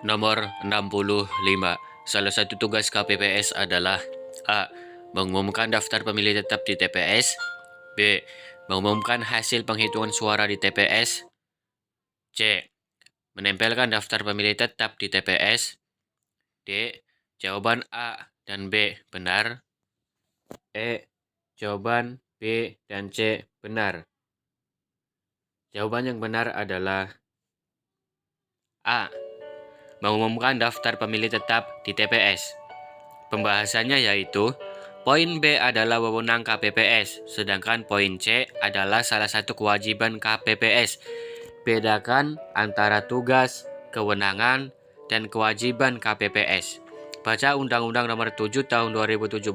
Nomor 65. Salah satu tugas KPPS adalah A. Mengumumkan daftar pemilih tetap di TPS. B. Mengumumkan hasil penghitungan suara di TPS. C. Menempelkan daftar pemilih tetap di TPS. D. Jawaban A dan B benar. E. Jawaban B dan C benar. Jawaban yang benar adalah A. Mengumumkan daftar pemilih tetap di TPS. Pembahasannya yaitu poin B adalah wewenang KPPS, sedangkan poin C adalah salah satu kewajiban KPPS. Bedakan antara tugas, kewenangan, dan kewajiban KPPS. Baca Undang-Undang Nomor 7 Tahun 2017,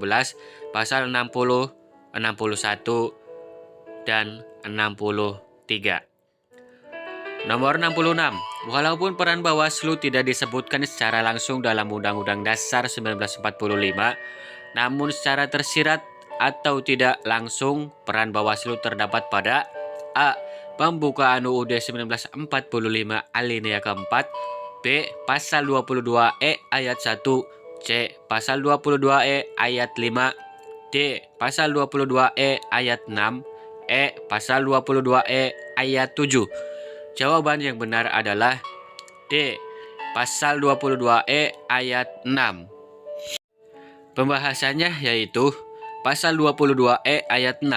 Pasal 60, 61, dan 63. Nomor 66. Walaupun peran Bawaslu tidak disebutkan secara langsung dalam Undang-Undang Dasar 1945, namun secara tersirat atau tidak langsung peran Bawaslu terdapat pada A. Pembukaan UUD 1945 alinea keempat, B. Pasal 22E ayat 1, C. Pasal 22E ayat 5, D. Pasal 22E ayat 6, E. Pasal 22E ayat 7. Jawaban yang benar adalah D. Pasal 22E ayat 6. Pembahasannya yaitu Pasal 22E ayat 6.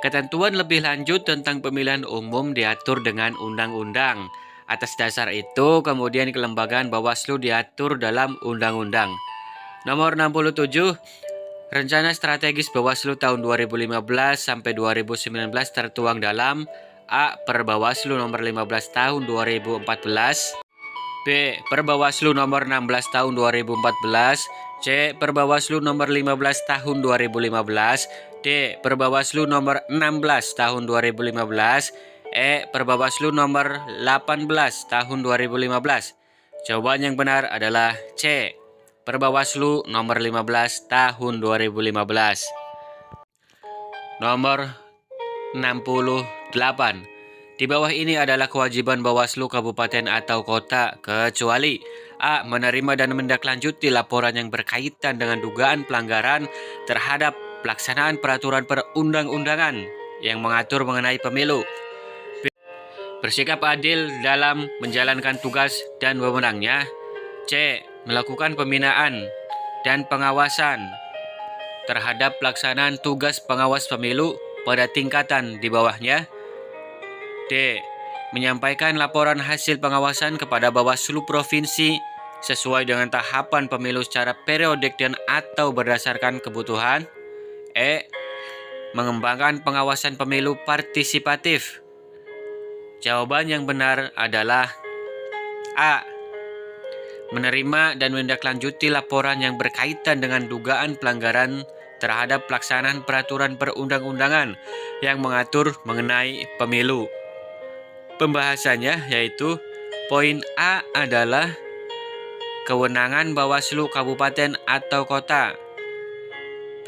Ketentuan lebih lanjut tentang pemilihan umum diatur dengan undang-undang. Atas dasar itu, kemudian kelembagaan Bawaslu diatur dalam undang-undang. Nomor 67. Rencana strategis Bawaslu tahun 2015 sampai 2019 tertuang dalam A. Perbawaslu nomor 15 tahun 2014, B. Perbawaslu nomor 16 tahun 2014, C. Perbawaslu nomor 15 tahun 2015, D. Perbawaslu nomor 16 tahun 2015, E. Perbawaslu nomor 18 tahun 2015. Jawaban yang benar adalah C. Perbawaslu nomor 15 tahun 2015. Nomor 68. Di bawah ini adalah kewajiban Bawaslu kabupaten atau kota kecuali A. Menerima dan menindaklanjuti laporan yang berkaitan dengan dugaan pelanggaran terhadap pelaksanaan peraturan perundang-undangan yang mengatur mengenai pemilu. B. Bersikap adil dalam menjalankan tugas dan wewenangnya. C. Melakukan pembinaan dan pengawasan terhadap pelaksanaan tugas pengawas pemilu pada tingkatan di bawahnya. D. Menyampaikan laporan hasil pengawasan kepada Bawaslu Provinsi sesuai dengan tahapan pemilu secara periodik dan atau berdasarkan kebutuhan. E. Mengembangkan pengawasan pemilu partisipatif. Jawaban yang benar adalah A. Menerima dan menindaklanjuti laporan yang berkaitan dengan dugaan pelanggaran terhadap pelaksanaan peraturan perundang-undangan yang mengatur mengenai pemilu. Pembahasannya yaitu poin A adalah kewenangan Bawaslu kabupaten atau kota.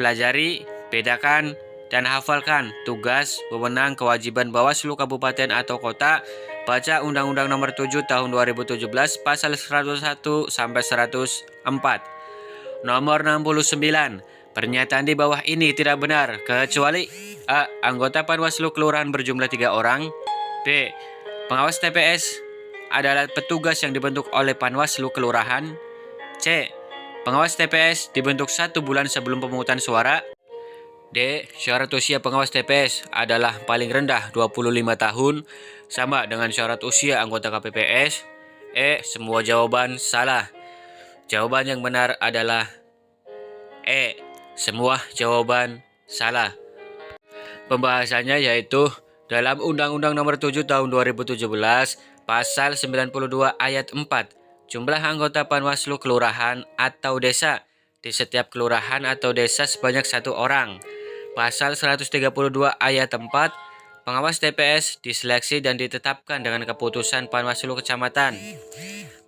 Pelajari, bedakan, dan hafalkan tugas, wewenang, kewajiban Bawaslu kabupaten atau kota. Baca Undang-Undang Nomor 7 Tahun 2017 Pasal 101 sampai 104. Nomor 69. Pernyataan di bawah ini tidak benar kecuali A. Anggota Panwaslu Kelurahan berjumlah 3 orang. B. Pengawas TPS adalah petugas yang dibentuk oleh Panwaslu Kelurahan. C. Pengawas TPS dibentuk 1 bulan sebelum pemungutan suara. D. Syarat usia pengawas TPS adalah paling rendah 25 tahun, sama dengan syarat usia anggota KPPS. E. Semua jawaban salah. Jawaban yang benar adalah E. Semua jawaban salah. Pembahasannya yaitu dalam Undang-Undang Nomor 7 Tahun 2017, Pasal 92 Ayat 4, jumlah anggota Panwaslu Kelurahan atau Desa di setiap kelurahan atau desa sebanyak 1 orang. Pasal 132 Ayat 4, pengawas TPS diseleksi dan ditetapkan dengan keputusan Panwaslu Kecamatan.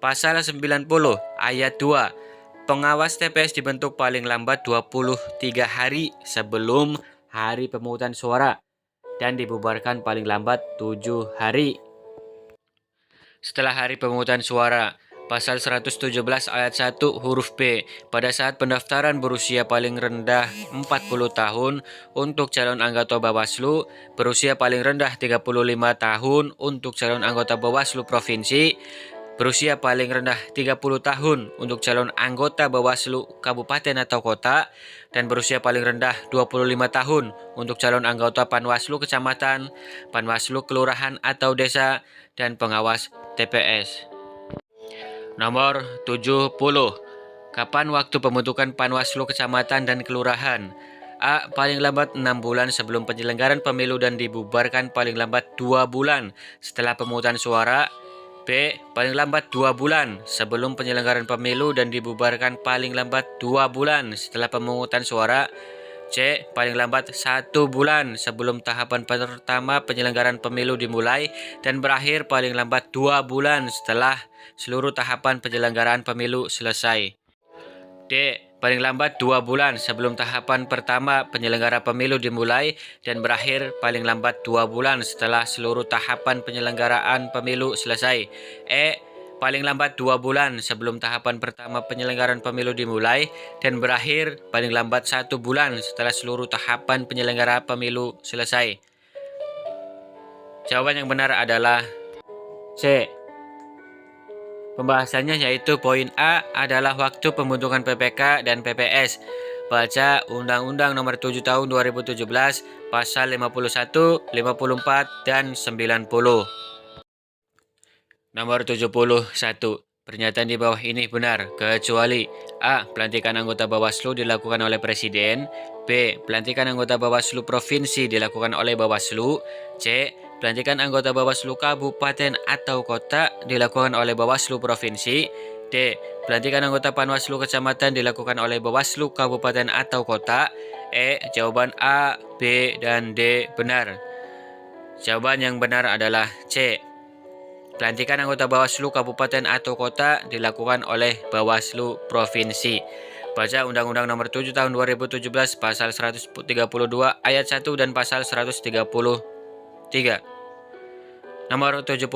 Pasal 90 Ayat 2, pengawas TPS dibentuk paling lambat 23 hari sebelum hari pemungutan suara dan dibubarkan paling lambat 7 hari setelah hari pemungutan suara. Pasal 117 ayat 1 huruf B. Pada saat pendaftaran berusia paling rendah 40 tahun untuk calon anggota Bawaslu, berusia paling rendah 35 tahun untuk calon anggota Bawaslu Provinsi, berusia paling rendah 30 tahun untuk calon anggota Bawaslu Kabupaten atau Kota, dan berusia paling rendah 25 tahun untuk calon anggota Panwaslu Kecamatan, Panwaslu Kelurahan atau Desa, dan pengawas TPS. Nomor 70. Kapan waktu pembentukan Panwaslu Kecamatan dan Kelurahan? A. Paling lambat 6 bulan sebelum penyelenggaraan pemilu dan dibubarkan paling lambat 2 bulan setelah pemungutan suara. B. Paling lambat 2 bulan sebelum penyelenggaraan pemilu dan dibubarkan paling lambat 2 bulan setelah pemungutan suara. C. Paling lambat 1 bulan sebelum tahapan pertama penyelenggaraan pemilu dimulai dan berakhir paling lambat 2 bulan setelah seluruh tahapan penyelenggaraan pemilu selesai. D. Paling lambat 2 bulan sebelum tahapan pertama penyelenggara pemilu dimulai dan berakhir paling lambat 2 bulan setelah seluruh tahapan penyelenggaraan pemilu selesai. E. Paling lambat 2 bulan sebelum tahapan pertama penyelenggaraan pemilu dimulai dan berakhir paling lambat 1 bulan setelah seluruh tahapan penyelenggara pemilu selesai. Jawaban yang benar adalah C. Pembahasannya yaitu poin A adalah waktu pembentukan PPK dan PPS. Baca Undang-Undang Nomor 7 Tahun 2017, Pasal 51, 54, dan 90. Nomor 71. Pernyataan di bawah ini benar, kecuali A. Pelantikan anggota Bawaslu dilakukan oleh Presiden. B. Pelantikan anggota Bawaslu Provinsi dilakukan oleh Bawaslu. C. Pelantikan anggota Bawaslu Kabupaten atau Kota dilakukan oleh Bawaslu Provinsi. D. Pelantikan anggota Panwaslu Kecamatan dilakukan oleh Bawaslu Kabupaten atau Kota. E. Jawaban A, B, dan D benar. Jawaban yang benar adalah C. Pelantikan anggota Bawaslu Kabupaten atau Kota dilakukan oleh Bawaslu Provinsi. Baca Undang-Undang Nomor 7 Tahun 2017 Pasal 132 Ayat 1 dan Pasal 133. Nomor 72.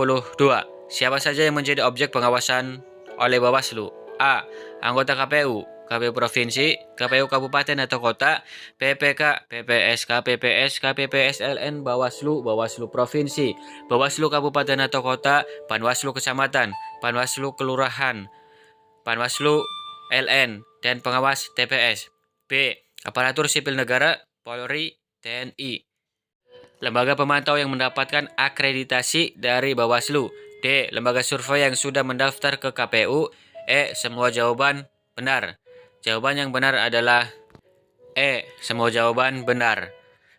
Siapa saja yang menjadi objek pengawasan oleh Bawaslu? A. Anggota KPU, KPU Provinsi, KPU Kabupaten atau Kota, PPK, PPSK, PPSK, PPSLN, Bawaslu, Bawaslu Provinsi, Bawaslu Kabupaten atau Kota, Panwaslu Kecamatan, Panwaslu Kelurahan, Panwaslu LN, dan pengawas TPS. B. Aparatur sipil negara, Polri, TNI. Lembaga pemantau yang mendapatkan akreditasi dari Bawaslu. D. Lembaga survei yang sudah mendaftar ke KPU. E. Semua jawaban benar. Jawaban yang benar adalah E. Semua jawaban benar.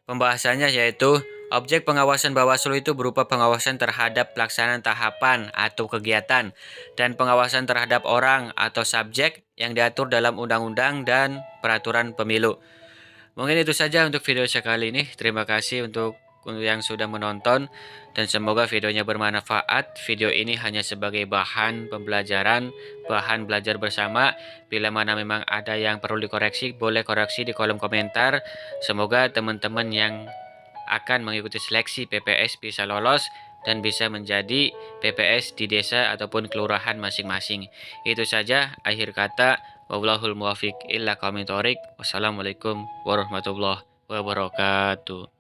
Pembahasannya yaitu objek pengawasan Bawaslu itu berupa pengawasan terhadap pelaksanaan tahapan atau kegiatan dan pengawasan terhadap orang atau subjek yang diatur dalam undang-undang dan peraturan pemilu. Mungkin itu saja untuk video sekali ini. Terima kasih untuk yang sudah menonton dan semoga videonya bermanfaat. Video ini hanya sebagai bahan pembelajaran, bahan belajar bersama. Bila mana memang ada yang perlu dikoreksi, boleh koreksi di kolom komentar. Semoga teman-teman yang akan mengikuti seleksi PPS bisa lolos dan bisa menjadi PPS di desa ataupun kelurahan masing-masing. Itu saja akhir kata. Wallahul muwaffiq illa qawmit thoriq. Wassalamualaikum warahmatullahi wabarakatuh.